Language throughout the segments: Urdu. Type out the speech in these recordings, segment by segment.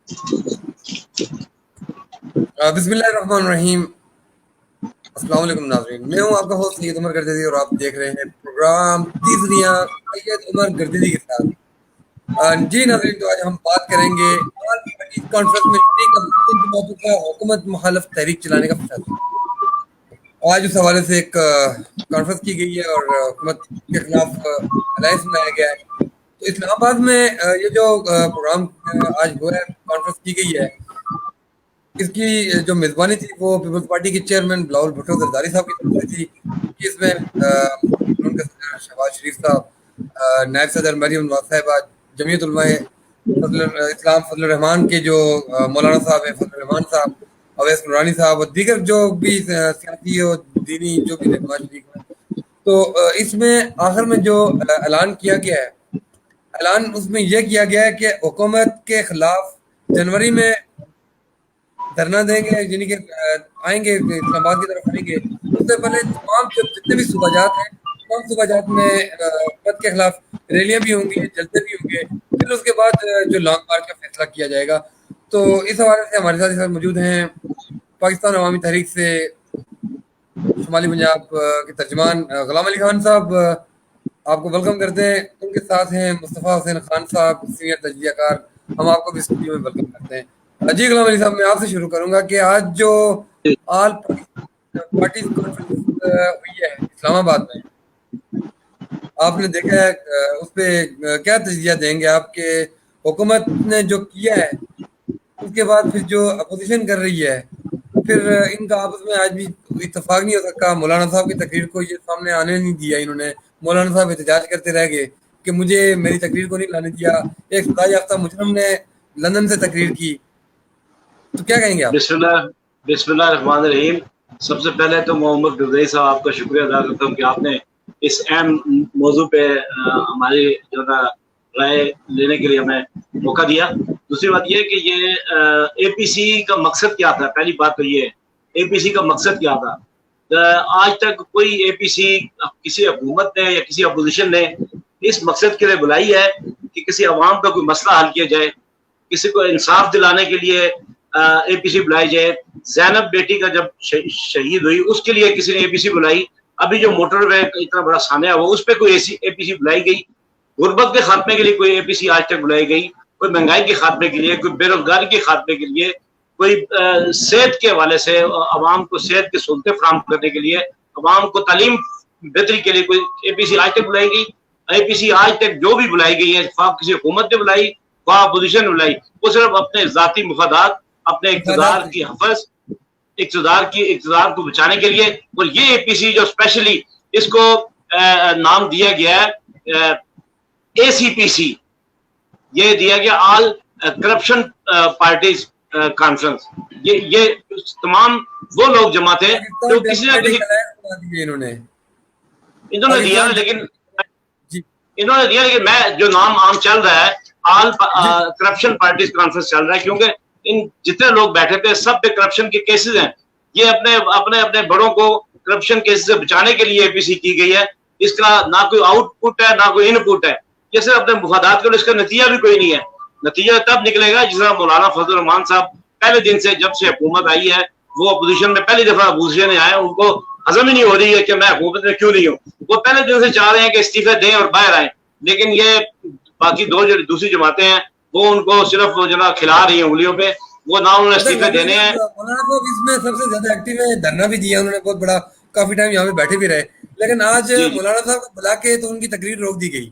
بسم اللہ الرحمن الرحیم. السلام علیکم ناظرین، میں ہوں آپ کا ہوسٹ سید عمر گردیدی اور آپ دیکھ رہے ہیں پروگرام تیسریاں سید عمر گردیدی کے ساتھ. جی ناظرین، تو آج ہم بات کریں گے آل پارٹیز کانفرنس میں شریک مسلم جماعتوں کا حکومت مخالف تحریک چلانے کا فیصلہ. آج اس حوالے سے ایک کانفرنس کی گئی ہے اور حکومت کے خلاف الائنس بنایا گیا ہے. تو اسلام آباد میں یہ جو پروگرام آج ہوا ہے، کانفرنس کی گئی ہے، اس کی جو میزبانی تھی وہ پیپلز پارٹی کے چیئرمین بلاول بھٹو زرداری صاحب کی طرف سے تھی. اس میں ان کا صدر شہباز شریف صاحب، نائب صدر مریم نواز صاحبہ، جمعیت علماء اسلام فضل الرحمان کے جو مولانا صاحب ہیں، فضل الرحمان صاحب، اویس نورانی صاحب اور دیگر جو بھی سیاسی اور دینی جو بھی رہنما شریک ہیں. تو اس میں آخر میں جو اعلان کیا گیا ہے، اعلان اس میں یہ کیا گیا ہے کہ حکومت کے خلاف جنوری میں دھرنا دیں گے، یعنی کہ آئیں گے اسلام آباد کی طرف آئیں گے. اس سے پہلے تمام جتنے بھی صوبہ جات ہیں، تمام صوبہ جات میں حکومت کے خلاف ریلیاں بھی ہوں گی، جلسے بھی ہوں گے. پھر اس کے بعد جو لانگ مارچ کا فیصلہ کیا جائے گا. تو اس حوالے سے ہمارے ساتھ اس وقت موجود ہیں پاکستان عوامی تحریک سے شمالی پنجاب کے ترجمان غلام علی خان صاحب. آپ کو ویلکم کرتے ہیں. ان کے ساتھ ہیں مصطفیٰ حسین خان صاحب، سینئر تجزیہ کار. ہم آپ کو بھی اسٹوڈیو میں ویلکم کرتے ہیں. جی غلام علی صاحب، میں آپ سے شروع کروں گا کہ آج جو آل پارٹیز کانفرنس ہوئی ہے اسلام آباد میں، آپ نے دیکھا ہے، اس پہ کیا تجزیہ دیں گے آپ کے حکومت نے جو کیا ہے، اس کے بعد پھر جو اپوزیشن کر رہی ہے، پھر ان کا آپس میں آج بھی اتفاق نہیں ہو سکا. مولانا صاحب کی تقریر کو یہ سامنے آنے نہیں دیا انہوں نے. مولانا صاحب احتجاج کرتے رہ گئے کہ مجھے میری تقریر کو نہیں لانے دیا. ایک سزا یافتہ مجرم نے لندن سے تقریر کی. تو کیا کہیں گے آپ؟ بسم اللہ الرحمن الرحیم. سب سے پہلے تو محمد گردئی صاحب آپ کا شکریہ ادا کرتا ہوں کہ آپ نے اس اہم موضوع پہ ہماری جو نا رائے لینے کے لیے ہمیں موقع دیا. دوسری بات یہ کہ یہ اے پی سی کا مقصد کیا تھا. پہلی بات تو یہ اے پی سی کا مقصد کیا تھا. آج تک کوئی اے پی سی کسی حکومت نے یا کسی اپوزیشن نے اس مقصد کے لیے بلائی ہے کہ کسی عوام کا کوئی مسئلہ حل کیا جائے، کسی کو انصاف دلانے کے لیے اے پی سی بلائی جائے. زینب بیٹی کا جب شہید ہوئی اس کے لیے کسی نے اے پی سی بلائی. ابھی جو موٹر وے اتنا بڑا سانحہ ہوا اس پہ کوئی اے پی سی بلائی گئی. غربت کے خاتمے کے لیے کوئی اے پی سی آج تک بلائی گئی. کوئی مہنگائی کے خاتمے کے لیے، کوئی بے روزگاری کے خاتمے کے لیے، کوئی صحت کے حوالے سے عوام کو صحت کی سہولتیں فراہم کرنے کے لیے، عوام کو تعلیم بہتری کے لیے کوئی اے پی سی آج تک بلائی گئی. اے پی سی آج تک جو بھی بلائی گئی ہے، خواہ کسی حکومت نے بلائی خواہ اپوزیشن نے بلائی، وہ صرف اپنے ذاتی مفادات، اپنے اقتدار کی حفظ، اقتدار کو بچانے کے لیے. اور یہ اے پی سی جو اسپیشلی اس کو نام دیا گیا ہے اے سی پی سی، یہ دیا گیا آل کرپشن پارٹیز کانفرنس. یہ تمام وہ لوگ جمع تھے جو کسی نہ کسی انہوں نے دیا، لیکن میں جو نام عام چل رہا ہے آل کرپشن پارٹیز کانفرنس چل رہا ہے، کیونکہ ان جتنے لوگ بیٹھے تھے سب پہ کرپشن کے کیسز ہیں. یہ اپنے بڑوں کو کرپشن کیسز سے بچانے کے لیے اے پی سی کی گئی ہے. اس کا نہ کوئی آؤٹ پٹ ہے نہ کوئی ان پٹ ہے. یہ صرف اپنے مفادات کے لیے، اس کا نتیجہ بھی کوئی نہیں ہے. نتیجہ تب نکلے گا جس طرح مولانا فضل الرحمان صاحب پہلے دن سے جب سے حکومت آئی ہے، وہ اپوزیشن میں پہلی دفعہ اپوزیشن آئے، ان کو ہضم ہی نہیں ہو رہی ہے کہ میں حکومت میں کیوں نہیں ہوں. وہ پہلے دن سے چاہ رہے ہیں کہ استعفے دیں اور باہر آئیں، لیکن یہ باقی دوسری جماعتیں ہیں وہ ان کو صرف جو نا کھلا رہی ہیں انگلیوں پہ. وہ نہ انہوں نے استعفے دینے ہیں. مولانا صاحب اس میں سب سے زیادہ ایکٹیو ہے، دھرنا بھی دیا انہوں نے بہت بڑا، کافی ٹائم یہاں پہ بیٹھے بھی رہے. لیکن آج مولانا صاحب کو بلا کے تو ان کی تقریر روک دی گئی.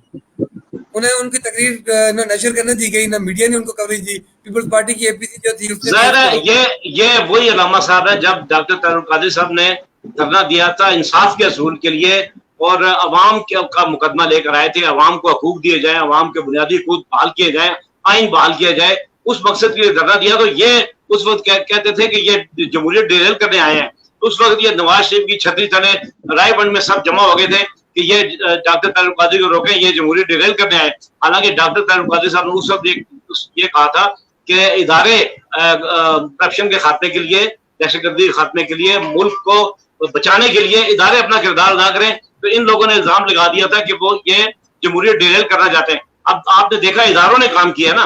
انہیں ان کی تقریر نہ نشر کرنے دی گئی، نہ میڈیا نے ان کو کوریج دی. پیپلز پارٹی کی اے پی سی جو تھی اس ظاہر ہے یہ وہی علامہ صاحب ہے جب ڈاکٹر طاہر القادری صاحب نے دھرنا دیا تھا انصاف کے اصول کے لیے اور عوام کا مقدمہ لے کر آئے تھے. عوام کو حقوق دیے جائیں، عوام کے بنیادی حقوق بحال کیے جائیں، آئین بحال کیا جائے، اس مقصد کے لیے دھرنا دیا. تو یہ اس وقت کہتے تھے کہ یہ جمہوریت ڈیریل کرنے آئے ہیں. اس وقت یہ نواز شریف کی چھتری تلے رائے بند میں سب جمع ہو گئے تھے کہ یہ ڈاکٹر طاہر القادری کو روکیں، یہ جمہوریت ڈیریل کرنے آئے. حالانکہ ڈاکٹر طاہر القادری صاحب نے اس وقت یہ کہا تھا کہ ادارے کرپشن کے خاتمے کے لیے، دہشت گردی کے خاتمے کے لیے، ملک کو بچانے کے لیے ادارے اپنا کردار ادا کریں. تو ان لوگوں نے الزام لگا دیا تھا کہ وہ یہ جمہوریت ڈیریل کرنا چاہتے ہیں. اب آپ نے دیکھا اداروں نے کام کیا نا.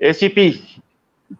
ACP,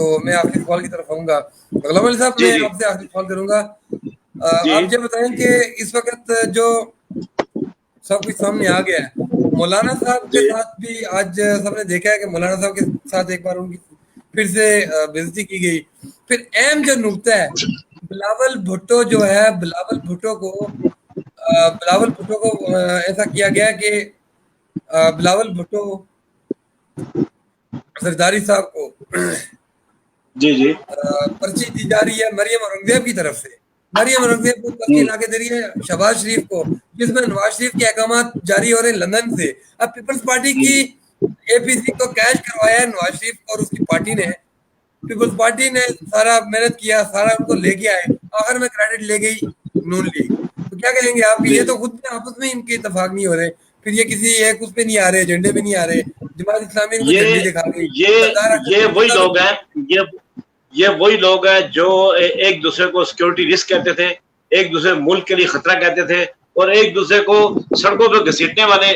تو میں آخری سوال کی طرف آؤں گا. غلام علی صاحب, میں آپ سے آخری سوال کروں گا. آپ یہ بتائیں کہ اس وقت جو سب کچھ سامنے آ گیا ہے, مولانا صاحب کے ساتھ بھی آج سب نے دیکھا ہے کہ مولانا صاحب کے ساتھ ایک بار ان کی پھر سے بےعزتی کی گئی. پھر اہم جو نقطہ ہے, بلاول بھٹو جو ہے, بلاول بھٹو کو ایسا کیا گیا کہ بلاول بھٹو زرداری صاحب کو پرچی دی جا رہی ہے مریم اورنگزیب کی طرف سے. مریم اورنگزیب کو پرچی لا کے دے رہی ہے شہباز شریف کو, جس میں نواز شریف کے احکامات جاری ہو رہے ہیں لندن سے. اب پیپلز پارٹی کی اے پی سی کو کیش کروایا ہے نواز شریف اور اس کی پارٹی نے. پیپلز پارٹی نے سارا محنت کیا, سارا ان کو لے کے آئے, آخر میں کریڈٹ لے گئی نون لیگ. تو کیا کہیں گے آپ کہ یہ تو خود میں آپس میں ان کے اتفاق نہیں ہو رہے, پھر یہ کسی ایک اس پہ نہیں آ رہے, ایجنڈے پہ نہیں آ رہے, جماعت اسلامی ان کو جھنڈی دکھا گئی. یہ وہی لوگ ہیں جو ایک دوسرے کو سیکورٹی رسک کہتے تھے, ایک دوسرے ملک کے لیے خطرہ کہتے تھے, اور ایک دوسرے کو سڑکوں پہ گھسیٹنے والے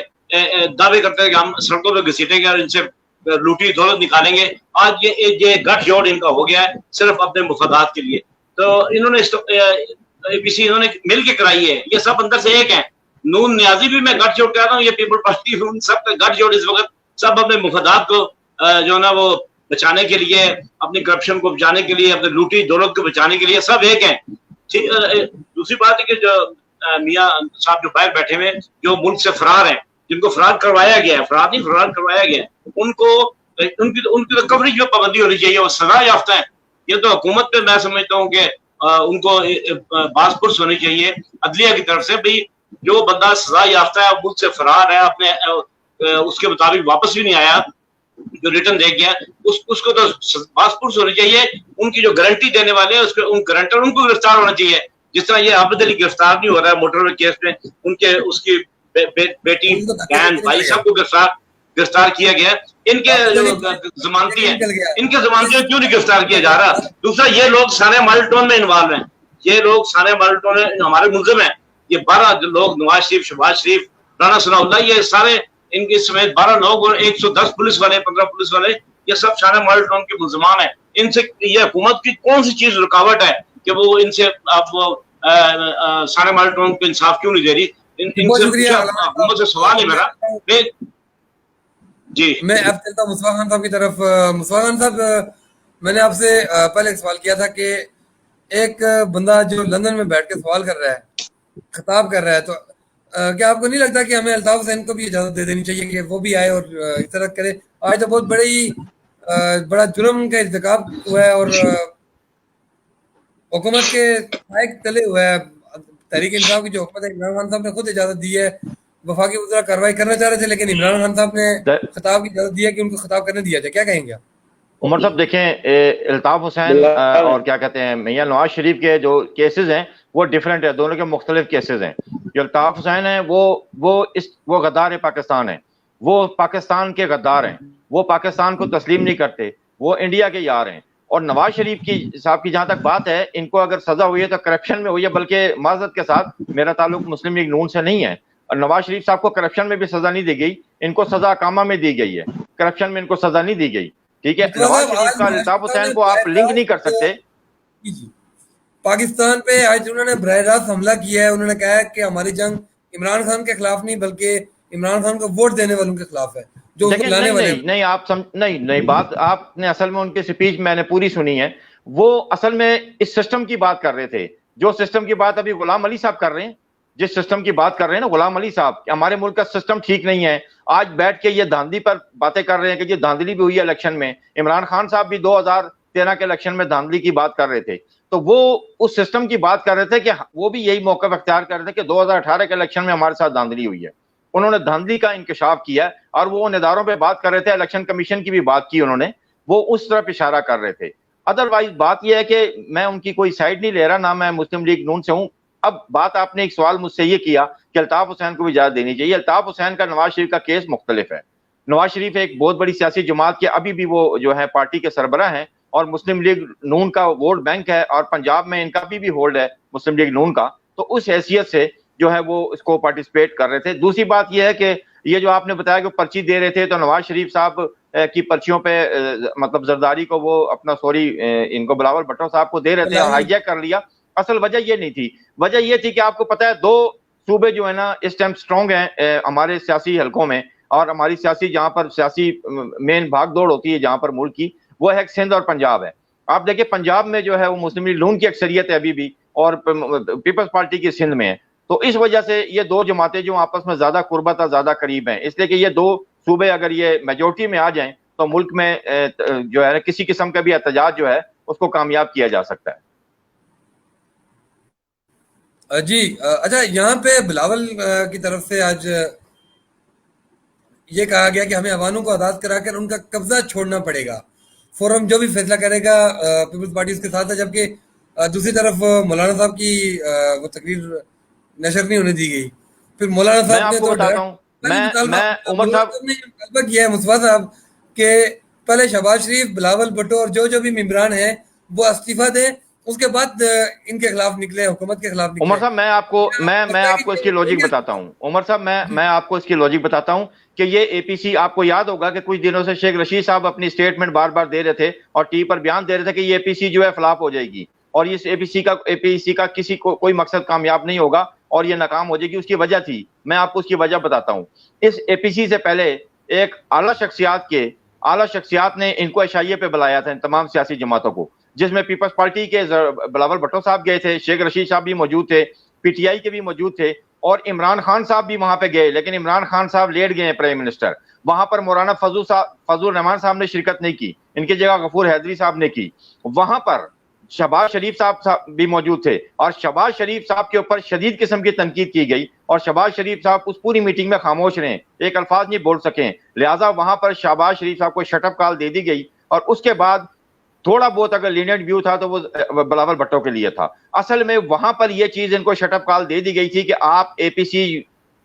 دعوے کرتے تھے کہ ہم سڑکوں پہ گھسیٹیں گے اور ان سے لوٹی دولت نکالیں گے. آج یہ گٹھ جوڑ ان کا ہو گیا ہے صرف اپنے مفادات کے لیے. تو انہوں نے اے پی سی انہوں نے مل کے کرائی ہے, یہ سب اندر سے ایک ہیں. نون نیازی بھی میں گٹھ جوڑ کہہ رہا ہوں, یہ پیپل پارٹی ان سب کا گٹھ جوڑ اس وقت سب اپنے مفادات کو جو ہے نا وہ بچانے کے لیے, اپنی کرپشن کو بچانے کے لیے, اپنے لوٹی دولت کو بچانے کے لیے سب ایک ہیں. دوسری بات ہے کہ جو میاں صاحب جو باہر بیٹھے ہوئے جو ملک سے فرار ہیں, جن کو فرار کروایا گیا ہے, فرار نہیں فرار کروایا گیا ہے, ان کی ریکوری پہ پابندی ہونی چاہیے, وہ سزا یافتہ ہے. یہ تو حکومت پہ میں سمجھتا ہوں کہ ان کو باز پرس ہونی چاہیے عدلیہ کی طرف سے. بھائی جو بندہ سزا یافتہ ہے, ملک سے فرار ہے, اپنے اس کے مطابق واپس بھی نہیں آیا, جو ریٹرن دے گیا, اس کو تو باز پرس ہونی چاہیے. ان کی جو گارنٹی دینے والے ہیں ان گارنٹر ان کو گرفتار ہونا چاہیے. جس طرح یہ عابد علی گرفتار نہیں ہو رہا ہے موٹر وے کیس میں, اس کی بیٹی بہن بھائی سب کو گرفتار کیا گیا. ان کے جو ضمانتی ہیں, ان کے ضمانتی کیوں نہیں گرفتار کیا جا رہا؟ دوسرا, یہ لوگ سارے ماڈل ٹاؤن میں انوالو ہیں, یہ لوگ سارے ماڈل ٹاؤن ہمارے ملزم ہیں. یہ 12 لوگ, نواز شریف, شہباز شریف, رانا ثناء اللہ, یہ سارے ان کے سمیت 12 لوگ اور 110 پولیس والے, 15 پولیس والے, یہ سب سارے ماڈل ٹاؤن کے ملزمان ہیں. ان سے یہ حکومت کی کون سی چیز رکاوٹ ہے کہ وہ ان سے آپ سارے ماڈل ٹاؤن کو انصاف کیوں نہیں دے رہی؟ حکومت سے سوال ہے میرا. جی میں اب چلتا ہوں مصباح خان صاحب کی طرف. مصباح خان صاحب, میں نے آپ سے پہلے ایک سوال کیا تھا کہ ایک بندہ جو لندن میں بیٹھ کے سوال کر رہا ہے, خطاب کر رہا ہے, تو کیا آپ کو نہیں لگتا کہ ہمیں الطاف حسین کو بھی اجازت دے دینی چاہیے کہ وہ بھی آئے اور اس طرح کرے؟ آج تو بہت بڑا جرم کا ارتکاب ہوا ہے اور حکومت کے سائیک تلے ہوا ہے. تحریک انصاف کی جو حکومت ہے, عمران خان صاحب نے خود اجازت دی ہے, وفاقی وزراء کارروائی کرنا چاہ رہے تھے, لیکن عمران خان صاحب نے خطاب کی اجازت دی ہے کہ ان کو خطاب کرنے دیا جائے. کیا کہیں گے آپ؟ عمر صاحب دیکھیں, الطاف حسین اور کیا کہتے ہیں میاں نواز شریف کے جو کیسز ہیں وہ ڈیفرنٹ ہے, دونوں کے مختلف کیسز ہیں. جو الطاف حسین ہیں وہ غدار پاکستان ہیں, وہ پاکستان کے غدار ہیں, وہ پاکستان کو تسلیم نہیں کرتے, وہ انڈیا کے یار ہیں. اور نواز شریف صاحب کی جہاں تک بات ہے, ان کو اگر سزا ہوئی ہے تو کرپشن میں ہوئی ہے, بلکہ معذرت کے ساتھ میرا تعلق مسلم لیگ نون سے نہیں ہے, اور نواز شریف صاحب کو کرپشن میں بھی سزا نہیں دی گئی, ان کو سزا اقامہ میں دی گئی ہے, کرپشن میں ان کو سزا نہیں دی گئی. ٹھیک ہے, نواز شریف کا الطاف حسین کو آپ لنک نہیں کر سکتے. پاکستان پہ آج انہوں نے براہ راست حملہ کیا ہے. انہوں نے کہا ہے کہ ہماری جنگ عمران خان کے خلاف نہیں بلکہ عمران خان کو ووٹ دینے والوں کے خلاف ہے, جو لانے والے. نہیں آپ نہیں بات آپ نے اصل میں ان کی سپیچ میں نے پوری سنی ہے. وہ اصل میں اس سسٹم کی بات کر رہے تھے, جو سسٹم کی بات ابھی غلام علی صاحب کر رہے ہیں, جس سسٹم کی بات کر رہے ہیں نا غلام علی صاحب, کہ ہمارے ملک کا سسٹم ٹھیک نہیں ہے. آج بیٹھ کے یہ دھاندلی پر باتیں کر رہے ہیں کہ یہ دھاندلی بھی ہوئی ہے الیکشن میں. عمران خان صاحب بھی 2013 کے الیکشن میں دھاندلی کی بات کر رہے تھے, تو وہ اس سسٹم کی بات کر رہے تھے کہ وہ بھی یہی موقف اختیار کر رہے تھے کہ 2018 کے الیکشن میں ہمارے ساتھ دھاندلی ہوئی ہے. انہوں نے دھاندلی کا انکشاف کیا اور وہ ان اداروں پہ بات کر رہے تھے, الیکشن کمیشن کی بھی بات کی انہوں نے, وہ اس طرف اشارہ کر رہے تھے. ادروائز بات یہ ہے کہ میں ان کی کوئی سائڈ نہیں لے رہا, نہ میں مسلم لیگ نون سے ہوں. اب بات آپ نے ایک سوال مجھ سے یہ کیا کہ الطاف حسین کو بھی اجازت دینی چاہیے. الطاف حسین کا نواز شریف کا کیس مختلف ہے. نواز شریف ایک بہت بڑی سیاسی جماعت کے ابھی بھی وہ جو ہے پارٹی کے سربراہ ہیں, اور مسلم لیگ نون کا ووٹ بینک ہے, اور پنجاب میں ان کا بھی ہولڈ ہے مسلم لیگ نون کا, تو اس حیثیت سے جو ہے وہ اس کو پارٹیسپیٹ کر رہے تھے. دوسری بات یہ ہے کہ یہ جو آپ نے بتایا کہ پرچی دے رہے تھے, تو نواز شریف صاحب کی پرچیوں پہ مطلب زرداری کو وہ اپنا ان کو بلاول بھٹو صاحب کو دے رہے تھے اور ہائی جیک کر لیا. اصل وجہ یہ نہیں تھی. وجہ یہ تھی کہ آپ کو پتا ہے 2 صوبے جو ہے نا اس ٹائم سٹرونگ ہیں ہمارے سیاسی حلقوں میں, اور ہماری سیاسی جہاں پر سیاسی مین بھاگ دوڑ ہوتی ہے جہاں پر ملک کی, وہ ہے سندھ اور پنجاب ہے. آپ دیکھیں پنجاب میں جو ہے وہ مسلم لیگ نون کی اکثریت ہے ابھی بھی, اور پیپلز پارٹی کی سندھ میں ہے. تو اس وجہ سے یہ 2 جماعتیں جو آپس میں زیادہ قربت اور زیادہ قریب ہیں, اس لیے کہ یہ 2 صوبے اگر یہ میجورٹی میں آ جائیں تو ملک میں جو ہے کسی قسم کا بھی احتجاج جو ہے اس کو کامیاب کیا جا سکتا ہے. جی اچھا, یہاں پہ بلاول کی طرف سے آج یہ کہا گیا کہ ہمیں عوانوں کو آزاد کرا کر ان کا قبضہ چھوڑنا پڑے گا, فورم جو بھی فیصلہ کرے گا پیپلز پارٹی اس کے ساتھ ہے. جبکہ دوسری طرف مولانا صاحب کی وہ تقریر نشر نہیں ہونے دی گئی. پھر مولانا صاحب نے تو مطالبہ کیا ہے مصطفیٰ صاحب کہ پہلے شہباز شریف, بلاول بھٹو اور جو بھی ممبران ہیں وہ استعفیٰ دیں, اس کے بعد ان کے خلاف نکلے, حکومت کے خلاف نکلے. عمر صاحب میں آپ کو اس کی لوجک بتاتا ہوں. عمر صاحب میں آپ کو اس کی لوجک بتاتا ہوں کہ یہ اے پی سی, آپ کو یاد ہوگا کہ کچھ دنوں سے شیخ رشید صاحب اپنی سٹیٹمنٹ بار بار دے رہے تھے اور ٹی وی پر بیان دے رہے تھے کہ یہ اے پی سی جو ہے فلاپ ہو جائے گی, اور اس اے پی سی کا کسی کو کوئی مقصد کامیاب نہیں ہوگا اور یہ ناکام ہو جائے گی. اس کی وجہ تھی, میں آپ کو اس کی وجہ بتاتا ہوں. اس اے پی سی سے پہلے ایک اعلیٰ شخصیات نے ان کو عشائیے پہ بلایا تھا, ان تمام سیاسی جماعتوں کو, جس میں پیپلز پارٹی کے بلاول بھٹو صاحب گئے تھے, شیخ رشید صاحب بھی موجود تھے, پی ٹی آئی کے بھی موجود تھے, اور عمران خان صاحب بھی وہاں پہ گئے. لیکن عمران خان صاحب لیٹ گئے ہیں پرائم منسٹر. وہاں پر مولانا فضل الرحمان صاحب نے شرکت نہیں کی, ان کی جگہ غفور حیدری صاحب نے کی. وہاں پر شہباز شریف صاحب بھی موجود تھے, اور شہباز شریف صاحب کے اوپر شدید قسم کی تنقید کی گئی, اور شہباز شریف صاحب اس پوری میٹنگ میں خاموش رہے, ایک الفاظ نہیں بول سکیں. لہٰذا وہاں پر شہباز شریف صاحب کو شٹ اپ کال دے دی گئی, اور اس کے بعد تھوڑا بہت اگر لینئرڈ ویو تھا تو وہ بلاول بھٹو کے لیے تھا. اصل میں وہاں پر یہ چیز ان کو شٹ اپ کال دے دی گئی تھی کہ آپ اے پی سی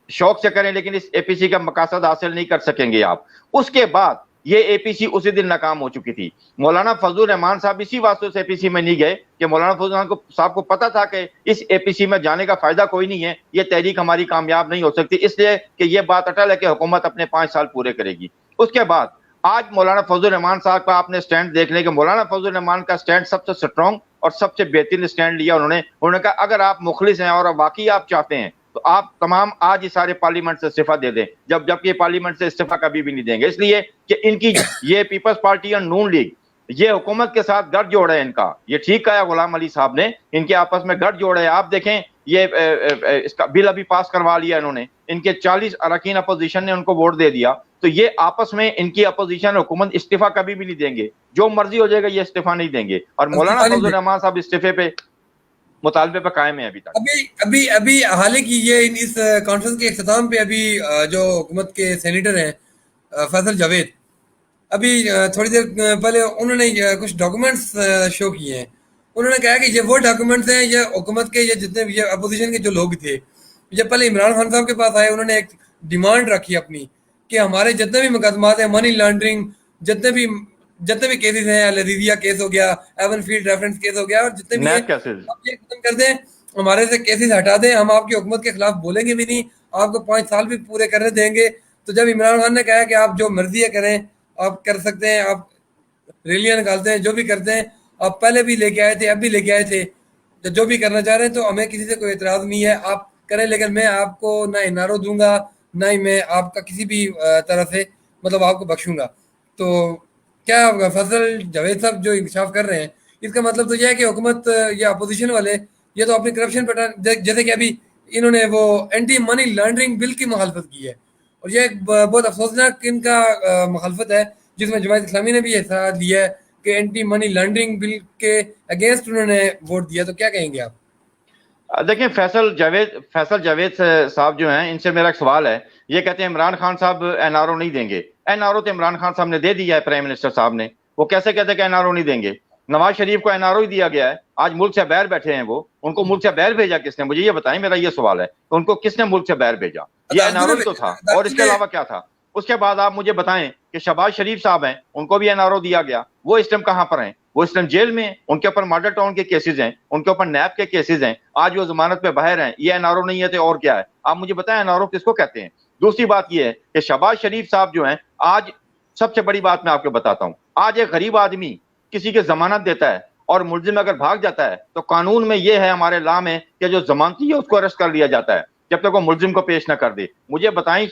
شوق سے کریں لیکن اس اے پی سی کا مقاصد حاصل نہیں کر سکیں گے آپ. اس کے بعد یہ اے پی سی اسی دن ناکام ہو چکی تھی. مولانا فضل الرحمان صاحب اسی واسطے سے اے پی سی میں نہیں گئے کہ مولانا فضل الرحمان صاحب کو پتا تھا کہ اس اے پی سی میں جانے کا فائدہ کوئی نہیں ہے, یہ تحریک ہماری کامیاب نہیں ہو سکتی, اس لیے کہ یہ بات اٹل ہے کہ حکومت اپنے 5 سال پورے کرے گی. اس کے بعد آج مولانا فضل الرحمان صاحب کا آپ نے سٹینڈ دیکھ لیں کہ مولانا فضل الرحمان کا سٹینڈ سب سے سٹرونگ اور سب سے بہترین سٹینڈ لیا انہوں نے کہا اگر آپ مخلص ہیں اور واقعی آپ چاہتے ہیں تو آپ تمام آج ہی سارے پارلیمنٹ سے استعفیٰ دے دیں, جبکہ یہ پارلیمنٹ سے استعفیٰ کبھی بھی نہیں دیں گے, اس لیے کہ ان کی یہ پیپلز پارٹی اور نون لیگ یہ حکومت کے ساتھ گٹھ جوڑا ہے ان کا. یہ ٹھیک کہا غلام علی صاحب نے, ان کے آپس میں گٹھ جوڑا ہے. آپ دیکھیں یہ اس کا بل ابھی پاس کروا لیا انہوں نے, ان کے 40 اراکین اپوزیشن نے ان کو ووٹ دے دیا, تو یہ آپس میں ان کی اپوزیشن حکومت استعفیٰ کبھی بھی نہیں دیں گے, جو مرضی ہو جائے گا یہ استعفیٰ نہیں دیں گے. اور مولانا فضل الرحمان صاحب استعفے پہ مطالبے پہ قائم ہے ابھی تک. ابھی حالانکہ یہ اس کانفرنس کے اختتام پہ ابھی جو حکومت کے سینیٹر ہیں فیصل جاوید, ابھی تھوڑی دیر پہلے انہوں نے کچھ ڈاکومنٹس شو کیے ہیں. انہوں نے کہا کہ یہ وہ ڈاکومنٹس ہیں, یہ حکومت کے یہ جتنے یہ اپوزیشن کے جو لوگ تھے, جب پہلے عمران خان صاحب کے پاس آئے انہوں نے ایک ڈیمانڈ رکھی اپنی کہ ہمارے جتنے بھی مقدمات ہیں, منی لانڈرنگ, جتنے بھی کیسز ہیں, العزیزیہ کیس ہو گیا, ایون فیلڈ ریفرنس کیس ہو گیا, اور جتنے بھی آپ یہ ختم کر دیں, ہمارے سے کیسز ہٹا دیں, ہم آپ کی حکومت کے خلاف بولیں گے بھی نہیں, آپ کو 5 سال بھی پورے کرنے دیں گے. تو جب عمران خان نے کہا کہ آپ جو مرضی ہے کریں, آپ کر سکتے ہیں, آپ ریلیاں نکالتے ہیں, جو بھی کرتے ہیں, آپ پہلے بھی لے کے آئے تھے, اب بھی لے کے آئے تھے, جو بھی کرنا چاہ رہے ہیں, تو ہمیں کسی سے کوئی اعتراض نہیں ہے, آپ کریں, لیکن میں آپ کو نہ انارو دوں گا, نہ ہی میں آپ کا کسی بھی طرح سے مطلب آپ کو بخشوں گا. تو کیا فیصل جاوید صاحب جو انکشاف کر رہے ہیں, اس کا مطلب تو یہ ہے کہ حکومت یا اپوزیشن والے یہ تو اپنی کرپشن پہ, جیسے کہ ابھی انہوں نے وہ اینٹی منی لانڈرنگ بل کی مخالفت کی ہے, اور یہ ایک بہت افسوسناک ان کا مخالفت ہے جس میں جماعت اسلامی نے بھی حصہ لیا ہے کہ اینٹی منی لانڈرنگ بل کے اگینسٹ انہوں نے ووٹ دیا. تو کیا کہیں گے آپ؟ دیکھیں فیصل جاوید صاحب جو ہیں, ان سے میرا ایک سوال ہے. یہ کہتے ہیں عمران خان صاحب این آر او نہیں دیں گے. این آر او تو عمران خان صاحب نے دے دیا ہے پرائم منسٹر صاحب نے, وہ کیسے کہتے ہیں کہ این آر او نہیں دیں گے؟ نواز شریف کو این آر او ہی دیا گیا ہے, آج ملک سے باہر بیٹھے ہیں وہ, ان کو ملک سے باہر بھیجا کس نے؟ مجھے یہ بتائیں, میرا یہ سوال ہے, ان کو کس نے ملک سے باہر بھیجا؟ یہ این آر او تو تھا, اور اس کے علاوہ کیا تھا؟ اس کے بعد آپ مجھے بتائیں کہ شہباز شریف صاحب ہیں, ان کو بھی این آر او دیا گیا, وہ اس ٹائم کہاں پر ہیں؟ وہ اس ٹائم جیل میں ہیں, ان کے اوپر ماڈل ٹاؤن کے کیسز ہیں, ان کے اوپر نیب کے کیسز ہیں, آج وہ ضمانت پہ باہر ہیں. یہ این آر او نہیں ہے تو اور کیا ہے؟ آپ مجھے بتائیں این آر او کس کو کہتے ہیں. دوسری بات یہ ہے کہ شہباز شریف صاحب جو ہیں آج سب سے بڑی بات میں آپ کو بتاتا ہوں, آج ایک غریب آدمی کسی کی ضمانت دیتا ہے اور ملزم اگر بھاگ جاتا ہے تو قانون میں یہ ہے, ہمارے لا میں, کہ جو ضمانتی ہے اس کو اریسٹ کر لیا جاتا ہے جب تک وہ ملزم کو پیش نہ کر دے. مجھے بتائیں,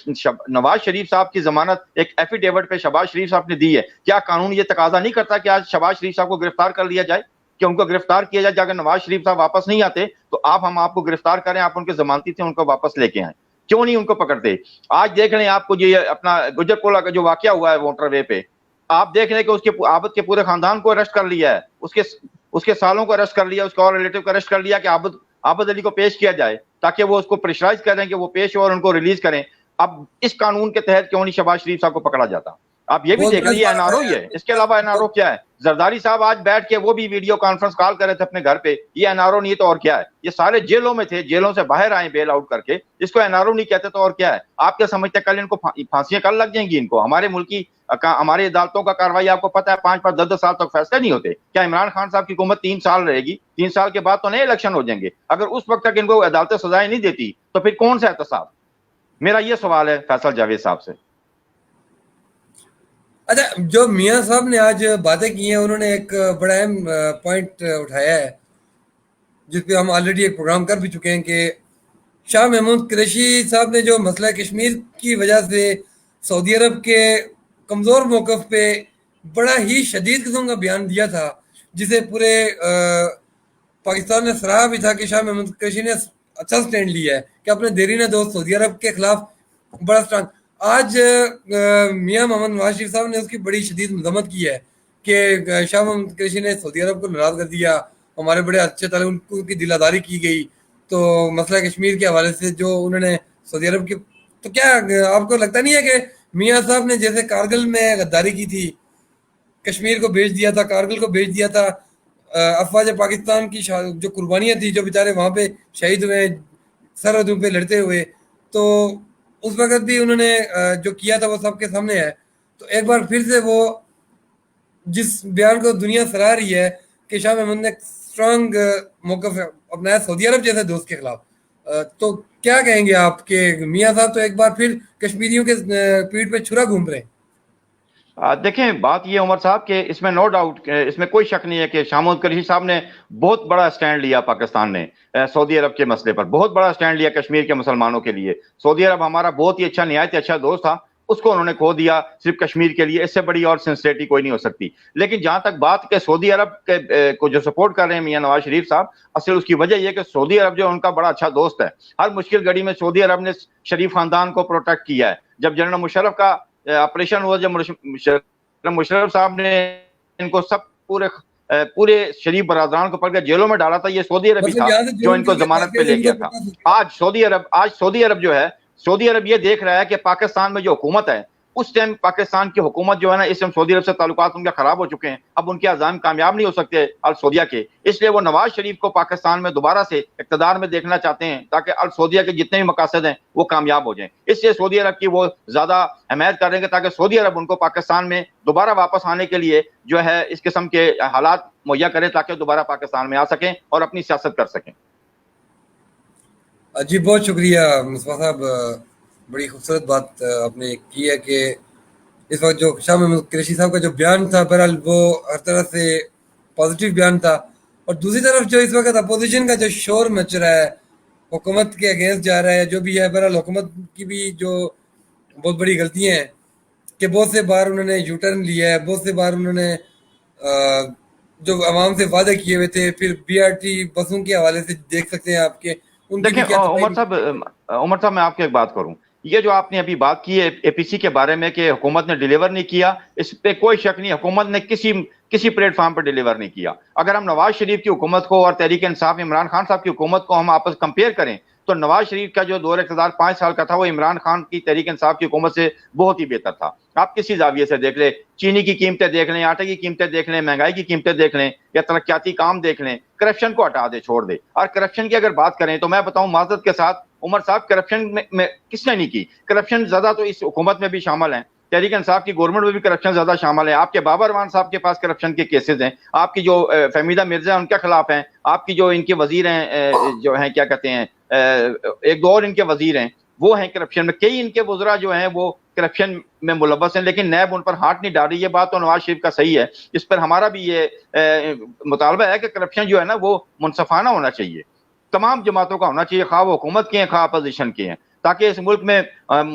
نواز شریف صاحب کی ضمانت ایک ایفیڈیوٹ پہ شہباز شریف صاحب نے دی ہے, کیا قانون یہ تقاضا نہیں کرتا کہ آج شہباز شریف صاحب کو گرفتار کر لیا جائے, کہ ان کو گرفتار کیا جائے, اگر نواز شریف صاحب واپس نہیں آتے تو ہم آپ کو گرفتار کریں, آپ ان کے ضمانتی تھے ان کو واپس لے کے آئیں, کیوں نہیں ان کو پکڑتے؟ آج دیکھ لیں آپ کو یہ اپنا گجرپولا کا جو واقعہ ہوا ہے موٹر وے پہ, آپ دیکھ لیں کہ اس کے عابد کے پورے خاندان کو اریسٹ کر لیا ہے, اس کے سالوں کو اریسٹ کر لیا, اس کے اور ریلیٹو کو اریسٹ کر لیا کہ عابد علی کو پیش کیا جائے تاکہ وہ اس کو پریشرائز کریں کہ وہ پیش ہو اور ان کو ریلیز کریں. اب اس قانون کے تحت کیوں نہیں شہباز شریف صاحب کو پکڑا جاتا؟ آپ یہ بھی دیکھ لیں, یہ این آر او ہی ہے, اس کے علاوہ این آر او کیا ہے؟ زرداری صاحب آج بیٹھ کے وہ بھی ویڈیو کانفرنس کال کر رہے تھے اپنے گھر پہ, یہ این آر او نہیں تو اور کیا ہے؟ یہ سارے جیلوں میں تھے, جیلوں سے باہر آئے بیل آؤٹ کر کے, اس کو این آر او نہیں کہتے تو اور کیا ہے؟ آپ کیا سمجھتے کل ان کو پھانسیاں کل لگ جائیں گی ان کو؟ ہمارے ملکی ہماری عدالتوں کا کاروائی آپ کو پتہ ہے 5 10 سال تک فیصلے نہیں ہوتے. کیا عمران خان صاحب کی حکومت 3 سال رہے گی؟ 3 سال کے بعد تو نئے الیکشن ہو جائیں گے. اگر اس وقت تک ان کو عدالتیں سزائیں نہیں دیتی تو پھر کون سا احتساب؟ میرا یہ سوال ہے فیصل جاوید صاحب سے. اچھا, جو میاں صاحب نے آج باتیں کی ہیں, انہوں نے ایک بڑا اہم پوائنٹ اٹھایا ہے جس پہ ہم آلریڈی ایک پروگرام کر بھی چکے ہیں, کہ شاہ محمود قریشی صاحب نے جو مسئلہ کشمیر کی وجہ سے سعودی عرب کے کمزور موقف پہ بڑا ہی شدید قسم کا بیان دیا تھا, جسے پورے پاکستان نے سراہا بھی تھا کہ شاہ محمود قریشی نے اچھا سٹینڈ لیا ہے کہ اپنے دیرینہ دوست سعودی عرب کے خلاف بڑا سٹرانگ. آج میاں محمد نواز شریف صاحب نے اس کی بڑی شدید مذمت کی ہے کہ شاہ محمود قریشی نے سعودی عرب کو ناراض کر دیا, ہمارے بڑے اچھے تعلق کی دلاداری کی گئی, تو مسئلہ کشمیر کے حوالے سے جو انہوں نے سعودی عرب کی, تو کیا آپ کو لگتا نہیں ہے کہ میاں صاحب نے جیسے کارگل میں غداری کی تھی, کشمیر کو بیچ دیا تھا, کارگل کو بیچ دیا تھا, افواج پاکستان کی جو قربانیاں تھیں, جو بیچارے وہاں پہ شہید ہوئے سرحدوں پہ لڑتے ہوئے, تو اس وقت بھی انہوں نے جو کیا تھا وہ سب کے سامنے ہے. تو ایک بار پھر سے وہ جس بیان کو دنیا سراہ رہی ہے کہ شاہ محمود نے اسٹرانگ موقف اپنایا سعودی عرب جیسے دوست کے خلاف, تو کیا کہیں گے آپ کہ میاں صاحب تو ایک بار پھر کشمیریوں کے پیٹھ پہ چھرا گھوم رہے ہیں؟ دیکھیں بات یہ عمر صاحب کہ اس میں نو ڈاؤٹ, اس میں کوئی شک نہیں ہے کہ شاہ محمود قریشی صاحب نے بہت بڑا سٹینڈ لیا, پاکستان نے سعودی عرب کے مسئلے پر بہت بڑا سٹینڈ لیا کشمیر کے مسلمانوں کے لیے. سعودی عرب ہمارا بہت ہی اچھا, نہایت اچھا دوست تھا, اس کو انہوں نے کھو دیا صرف کشمیر کے لیے. اس سے بڑی اور سنسیریٹی کوئی نہیں ہو سکتی. لیکن جہاں تک بات کہ سعودی عرب کے کو جو سپورٹ کر رہے ہیں میاں نواز شریف صاحب, اصل اس کی وجہ یہ کہ سعودی عرب جو ان کا بڑا اچھا دوست ہے, ہر مشکل گھڑی میں سعودی عرب نے شریف خاندان کو پروٹیکٹ کیا ہے. جب جنرل مشرف کا آپریشن ہوا, جب مشرف صاحب نے ان کو سب پورے شریف برادران کو پکڑ کے جیلوں میں ڈالا تھا, یہ سعودی عرب ہی تھا جو ان کو ضمانت پہ لے گیا تھا. آج سعودی عرب جو ہے, سعودی عرب یہ دیکھ رہا ہے کہ پاکستان میں جو حکومت ہے, اس ٹائم پاکستان کی حکومت جو ہے نا, اس ٹائم سعودی عرب سے تعلقات ان کے خراب ہو چکے ہیں, اب ان کے عزائم کامیاب نہیں ہو سکتے السعودیہ کے, اس لیے وہ نواز شریف کو پاکستان میں دوبارہ سے اقتدار میں دیکھنا چاہتے ہیں تاکہ السعودیہ کے جتنے بھی مقاصد ہیں وہ کامیاب ہو جائیں. اس لیے سعودی عرب کی وہ زیادہ حمایت کریں گے تاکہ سعودی عرب ان کو پاکستان میں دوبارہ واپس آنے کے لیے جو ہے اس قسم کے حالات مہیا کرے تاکہ دوبارہ پاکستان میں آ سکیں اور اپنی سیاست کر سکیں. جی بہت شکریہ مصطفیٰ صاحب, بڑی خوبصورت بات آپ نے کی ہے کہ اس وقت جو شاہ محمود قریشی صاحب کا جو بیان تھا, بہرحال وہ ہر طرح سے پازیٹیو بیان تھا, اور دوسری طرف جو اس وقت اپوزیشن کا جو شور مچ رہا ہے, حکومت کے اگینسٹ جا رہا ہے, جو بھی ہے, بہرحال حکومت کی بھی جو بہت بڑی غلطیاں ہیں کہ بہت سے بار انہوں نے یو ٹرن لیا ہے, بہت سے بار انہوں نے جو عوام سے وعدے کیے ہوئے تھے, پھر بی آر ٹی بسوں کے حوالے سے دیکھ سکتے ہیں آپ کے. دیکھیں عمر صاحب میں آپ کو ایک بات کروں, یہ جو آپ نے ابھی بات کی ہے اے پی سی کے بارے میں کہ حکومت نے ڈیلیور نہیں کیا, اس پہ کوئی شک نہیں, حکومت نے کسی پلیٹ فارم پر ڈیلیور نہیں کیا. اگر ہم نواز شریف کی حکومت کو اور تحریک انصاف عمران خان صاحب کی حکومت کو ہم آپس کمپیئر کریں تو نواز شریف کا جو دور اقتدار 5 سال کا تھا وہ عمران خان کی تحریک انصاف کی حکومت سے بہت ہی بہتر تھا. آپ کسی زاویے سے دیکھ لیں, چینی کی قیمتیں دیکھ لیں, آٹے کی قیمتیں دیکھ لیں, مہنگائی کی قیمتیں دیکھ لیں, یا ترقیاتی کام دیکھ لیں, کرپشن کو ہٹا دے, چھوڑ دے. اور کرپشن کی اگر بات کریں تو میں بتاؤں معذرت کے ساتھ عمر صاحب, کرپشن میں کس نے نہیں کی؟ کرپشن زیادہ تو اس حکومت میں بھی شامل ہیں, تحریک انصاف کی گورنمنٹ میں بھی کرپشن زیادہ شامل ہے. آپ کے بابر امان صاحب کے پاس کرپشن کے کیسز ہیں, آپ کی جو فہمیدہ مرزا ان کے خلاف ہیں, آپ کی جو ان کے وزیر ہیں جو ہیں کیا کہتے ہیں ایک دو اور ان کے وزیر ہیں وہ ہیں کرپشن میں. کئی ان کے وزراء جو ہیں وہ کرپشن میں ملوث ہیں لیکن نیب ان پر ہاتھ نہیں ڈال رہی. یہ بات تو نواز شریف کا صحیح ہے, اس پر ہمارا بھی یہ مطالبہ ہے کہ کرپشن جو ہے نا وہ منصفانہ ہونا چاہیے, تمام جماعتوں کا ہونا چاہیے, خواہ وہ حکومت کے ہیں خواہ اپوزیشن کے ہیں, تاکہ اس ملک میں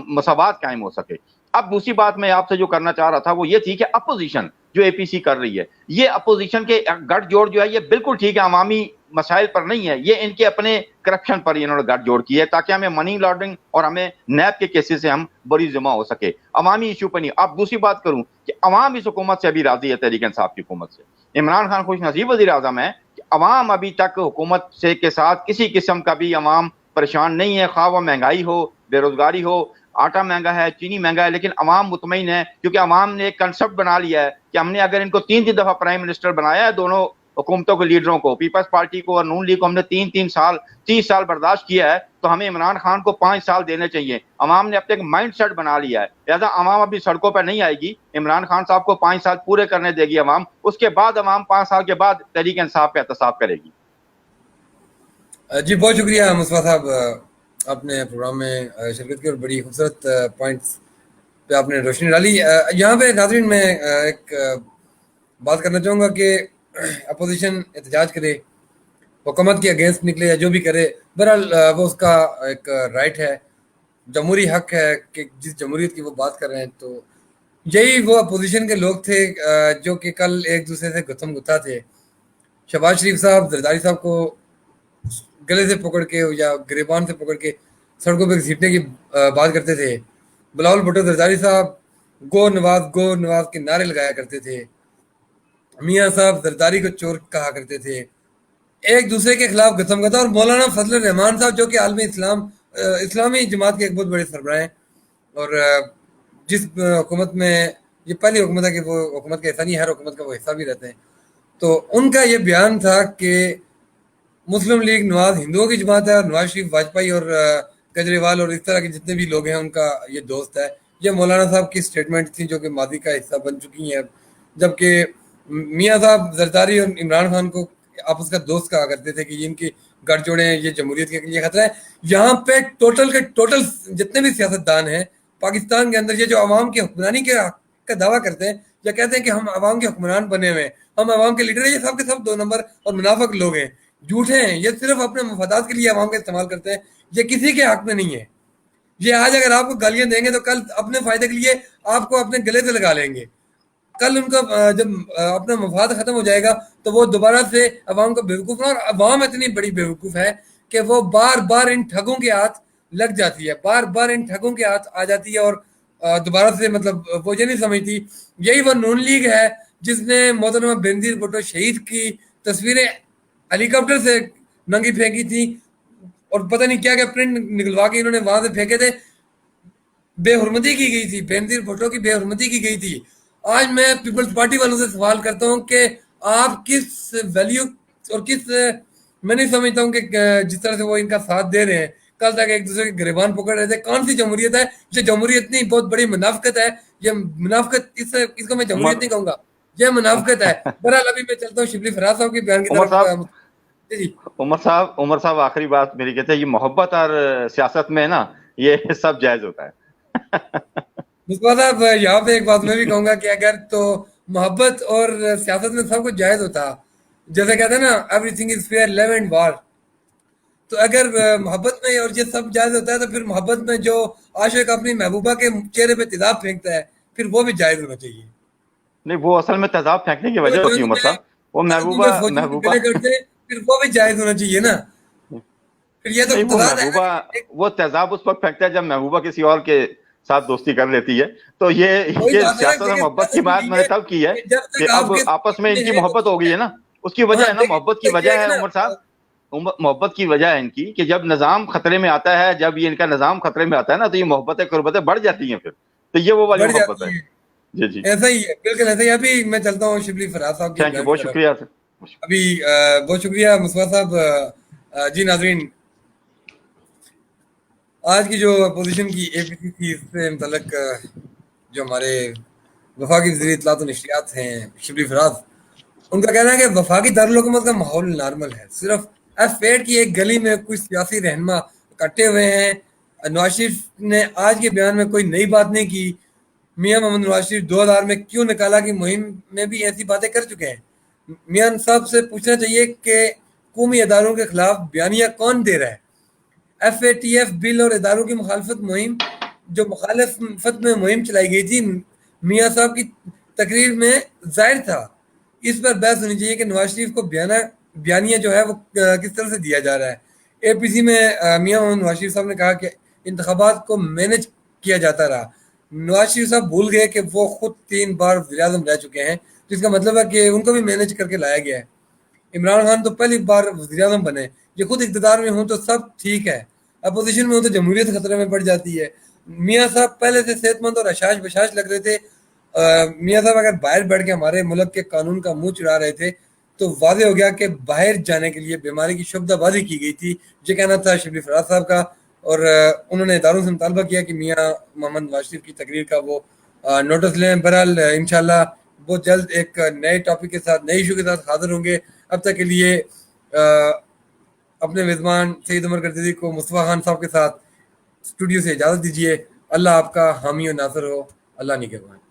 مساوات قائم ہو سکے. اب دوسری بات میں آپ سے جو کرنا چاہ رہا تھا وہ یہ تھی کہ اپوزیشن جو اے پی سی کر رہی ہے, یہ اپوزیشن کے گٹھ جوڑ جو ہے یہ بالکل ٹھیک ہے, عوامی مسائل پر نہیں ہے, یہ ان کے اپنے کرپشن پر انہوں نے گٹھ جوڑ کی ہے تاکہ ہمیں منی لانڈرنگ اور ہمیں نیب کے کیسز سے ہم بری ذمہ ہو سکے, عوامی ایشو پہ نہیں. اب دوسری بات کروں کہ عوام اس حکومت سے ابھی راضی ہے, تحریک انصاف کی حکومت سے. عمران خان خوش نصیب وزیر اعظم ہے کہ عوام ابھی تک حکومت سے کے ساتھ کسی قسم کا بھی عوام پریشان نہیں ہے, خواہ وہ مہنگائی ہو, بے روزگاری ہو, آٹا مہنگا ہے, چینی مہنگا ہے, لیکن عوام مطمئن ہے کیونکہ عوام نے ایک کنسپٹ بنا لیا ہے کہ ہم نے اگر ان کو 3 دفعہ پرائم منسٹر بنایا ہے, دونوں حکومتوں کے لیڈروں کو, پیپلز پارٹی کو اور نون لیگ کو, ہم نے 30 سال برداشت کیا ہے, تو ہمیں عمران خان کو 5 سال دینے چاہیے. عوام نے اپنے ایک مائنڈ سیٹ بنا لیا ہے, لہٰذا عوام ابھی سڑکوں پہ نہیں آئے گی, عمران خان صاحب کو 5 سال پورے کرنے دے گی عوام, اس کے بعد عوام 5 سال کے بعد تحریک انصاف کا احتساب کرے گی. جی بہت شکریہ مصطفیٰ صاحب, آپ نے پروگرام میں شرکت کی اور بڑی خوبصورت پوائنٹس پہ آپ نے روشنی ڈالی. یہاں پہ ناظرین میں ایک بات کرنا چاہوں گا کہ اپوزیشن احتجاج کرے, حکومت کے اگینسٹ نکلے یا جو بھی کرے, بہرحال وہ اس کا ایک رائٹ ہے, جمہوری حق ہے کہ جس جمہوریت کی وہ بات کر رہے ہیں. تو یہی وہ اپوزیشن کے لوگ تھے جو کہ کل ایک دوسرے سے گتھم گتھا تھے. شہباز شریف صاحب زرداری صاحب کو گلے سے پکڑ کے یا گریبان سے پکڑ کے سڑکوں پہ گھسیٹنے کی بات کرتے تھے. بلاول بھٹو زرداری صاحب گو نواز کے نعرے لگایا کرتے تھے. میاں صاحب زرداری کو چور کہا کرتے تھے, ایک دوسرے کے خلاف گتھم گتھا. اور مولانا فضل الرحمان صاحب جو کہ عالم اسلامی جماعت کے ایک بہت بڑے سربراہ ہیں, اور جس حکومت میں یہ پہلی حکومت ہے کہ وہ حکومت کا حصہ نہیں, ہر حکومت کا وہ حصہ بھی رہتے ہیں. تو ان کا یہ بیان تھا کہ مسلم لیگ نواز ہندوؤں کی جماعت ہے اور نواز شریف واجپئی اور کیجریوال اور اس طرح کے جتنے بھی لوگ ہیں ان کا یہ دوست ہے. یہ مولانا صاحب کی سٹیٹمنٹ تھی جو کہ ماضی کا حصہ بن چکی ہیں, جبکہ میاں صاحب زرداری اور عمران خان کو آپس کا دوست کہا کرتے تھے کہ یہ ان کی گٹھ جوڑے ہیں, یہ جمہوریت کے لیے خطرہ ہے. یہاں پہ ٹوٹل جتنے بھی سیاستدان ہیں پاکستان کے اندر, یہ جو عوام کی حکمرانی کا دعویٰ کرتے ہیں یا کہتے ہیں کہ ہم عوام کے حکمران بنے ہوئے ہیں, ہم عوام کے لیڈر ہیں, یہ سب کے سب 2 نمبر اور منافق لوگ ہیں, جھوٹے ہیں. یہ صرف اپنے مفادات کے لیے عوام کا استعمال کرتے ہیں, یہ کسی کے حق میں نہیں ہے. یہ آج اگر آپ کو گالیاں دیں گے تو کل اپنے فائدے کے لیے آپ کو اپنے گلے سے لگا لیں گے. کل ان کا جب اپنا مفاد ختم ہو جائے گا تو وہ دوبارہ سے عوام کو بیوقوف بنا, اور عوام اتنی بڑی بیوقوف ہے کہ وہ بار بار ان ٹھگوں کے ہاتھ لگ جاتی ہے, بار بار ان ٹھگوں کے ہاتھ آ جاتی ہے, اور دوبارہ سے مطلب وہ یہ نہیں سمجھتی. یہی وہ نون لیگ ہے جس نے محترمہ بینظیر بھٹو شہید کی تصویریں ہیلی کاپٹر سے ننگی پھینکی تھی, اور پتہ نہیں کیا پرنٹ نکلوا کے انہوں نے وہاں سے پھینکے تھے. بے حرمتی کی گئی تھی, بینظیر بھٹو کی بے حرمتی کی گئی تھی. آج میں پیپلز پارٹی والوں سے سوال کرتا ہوں کہ آپ کس ویلیو اور کس, میں نہیں سمجھتا ہوں کہ جس طرح سے وہ ان کا ساتھ دے رہے ہیں, کل تک ایک دوسرے کے گریبان پکڑ رہے تھے. کون سی جمہوریت ہے؟ یہ جمہوریت نہیں, بہت بڑی منافقت ہے. یہ منافقت اس کو میں جمہوریت نہیں کہوں گا, یہ منافقت ہے. بہرحال ابھی میں چلتا ہوں شبلی فراز صاحب کے بیان کی طرف. عمر صاحب آخری بات میری کہتے ہیں, یہ محبت اور سیاست میں نا یہ سب جائز ہوتا ہے. مصطفیٰ صاحب یہاں پہ ایک بات میں بھی کہوں گا کہ اگر تو محبت اور سیاست میں سب کچھ جائز ہوتا, جیسے کہتے ہیں نا everything is fair love and war, تو اگر محبت میں اور یہ سب جائز ہوتا ہے تو پھر محبت میں جو عاشق اپنی محبوبہ کے چہرے پہ تیزاب پھینکتا ہے پھر وہ بھی جائز ہونا چاہیے. نہیں, وہ اصل میں تیزاب پھینکنے کی وجہ ہوتی ہے عمر صاحب, وہ محبوبہ پھر وہ بھی جائز ہونا چاہیے نا. پھر یہ تو وہ تیزاب اس وقت پھینکتا ہے جب محبوبہ کسی اور کے ساتھ دوستی کر لیتی ہے. تو یہ سیاست اور محبت کی بات میں نے تب کی ہے کہ اب آپس میں ان کی محبت ہو گئی ہے نا, اس کی وجہ ہے نا, محبت کی وجہ ہے عمر صاحب, محبت کی وجہ ہے ان کی کہ جب نظام خطرے میں آتا ہے, جب یہ ان کا نظام خطرے میں آتا ہے نا تو یہ محبتیں قربتیں بڑھ جاتی ہیں پھر, تو یہ وہ والی محبت ہے. جی جی ایسا ہی ہے, بالکل ایسا ہی. ابھی میں چلتا ہوں شبلی فراز صاحب کی. بہت شکریہ. ابھی بہت شکریہ مصطفیٰ صاحب. جی ناظرین, آج کی جو اپوزیشن کی اے پی سی تھی اس سے متعلق جو ہمارے وفاقی وزیر اطلاعات و نشریات ہیں شبلی فراز, ان کا کہنا ہے کہ وفاقی دارالحکومت کا ماحول نارمل ہے, صرف F8 کی ایک گلی میں کچھ سیاسی رہنما اکٹھے ہوئے ہیں نواز شریف نے آج کے بیان میں کوئی نئی بات نہیں کی. میاں محمد نواز شریف 2000 میں کیوں نکالا کی مہم میں بھی ایسی باتیں کر چکے ہیں. میاں صاحب سے پوچھنا چاہیے کہ قومی اداروں کے خلاف بیانیہ کون دے رہا ہے. FATF بل اور اداروں کی مخالفت مہم جو مخالفت میں مہم چلائی گئی تھی میاں صاحب کی تقریر میں ظاہر تھا. اس پر بحث ہونی چاہیے کہ نواز شریف کو بیانیہ جو ہے وہ کس طرح سے دیا جا رہا ہے. APC میں میاں محمد نواز شریف صاحب نے کہا کہ انتخابات کو مینج کیا جاتا رہا. نواز شریف صاحب بھول گئے کہ وہ خود 3 بار وزیر اعظم رہ چکے ہیں، جس کا مطلب ہے کہ ان کو بھی مینج کر کے لایا گیا ہے. عمران خان تو پہلی بار وزیر اعظم بنے، یہ خود اقتدار میں ہوں تو سب ٹھیک ہے، اپوزیشن میں ہوں تو جمہوریت خطرے میں پڑ جاتی ہے. میاں صاحب پہلے سے صحت مند اور حشاش بشاش لگ رہے تھے. میاں صاحب اگر باہر بیٹھ کے ہمارے ملک کے قانون کا منہ چڑھا رہے تھے تو واضح ہو گیا کہ باہر جانے کے لیے بیماری کی شبدہ بازی کی گئی تھی. یہ کہنا تھا شبلی فراز صاحب کا، اور انہوں نے اداروں سے مطالبہ کیا کہ میاں محمد نواز شریف کی تقریر کا وہ نوٹس لیں. بہرحال انشاءاللہ بہت جلد ایک نئے ٹاپک کے ساتھ، نئے ایشو کے ساتھ حاضر ہوں گے. اب تک کے لیے اپنے میزبان سید عمر گردیدی کو مصطفیٰ خان صاحب کے ساتھ اسٹوڈیو سے اجازت دیجیے. اللہ آپ کا حامی و ناصر ہو. اللہ نگہبان.